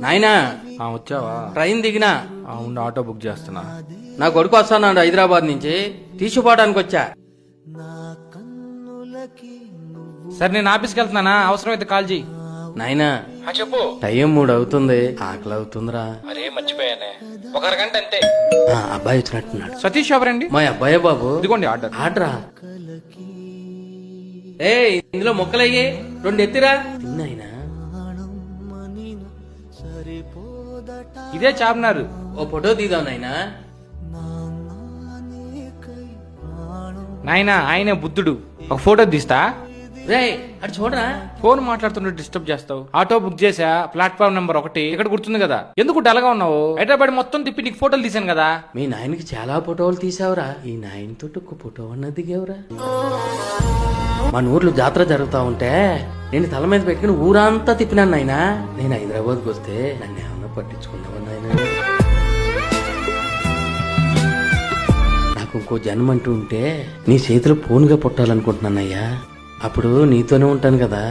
నాయనా వచ్చావా? ట్రైన్ దిగినా ఉండి ఆటో బుక్ చేస్తున్నా. నా కొడుకు వస్తాన్నాడు హైదరాబాద్ నుంచి, తీసుకుపోవడానికి వచ్చా. సరే నేను ఆఫీస్కి వెళ్తున్నానా, అవసరమైతే కాల్ చేయి. నాయనా చెప్పు. టైం 3 అవుతుంది, ఆకలి అవుతుందిరా. అరే మర్చిపోయానే, ఒక అరగంట అంతే. అబ్బాయి వచ్చినట్టున్నాడు. సతీష్ ఎవరండి? మా అబ్బాయే బాబు. ఇదిగోండి ఆర్డర్. ఆర్డరా? ఏ ఇందులో మొక్కలయ్యి 2 ఎత్తిరా. తిన్నాయినా ఇదే చార్మినార్. ఓ ఫోటో తీద్దాం నాయనా. నాయనా ఆయనే బుద్ధుడు, ఒక ఫోటో తీస్తా. రే అటు చూడరా. ఫోన్ మాట్లాడుతుంటే డిస్టర్బ్ చేస్తావు. ఆటో బుక్ చేసా, ప్లాట్ఫామ్ నెంబర్ 1 ఇక్కడ గుర్తుంది కదా. ఎందుకు డల్గా ఉన్నావు? హైదరాబాద్ మొత్తం తిప్పి నీకు ఫోటోలు తీసాను కదా. మీ నాయనకి చాలా ఫోటోలు తీసావురా. ఈ నాయనతో ఒక ఫోటో అన్నది దిగేవరా. మన ఊర్లో జాతర జరుగుతా ఉంటే నేను తల మీద పెట్టుకుని ఊరంతా తిప్పినాను నాయనా. నేను హైదరాబాద్కి వస్తే నన్ను ఏమన్నా పట్టించుకున్నావా నాయనా? నాకు ఇంకో జన్మ అంటూ ఉంటే నీ చేతిలో పూనుగా పుట్టాలనుకుంటున్నానయ్యా. అప్పుడు నీతోనే ఉంటాను కదా.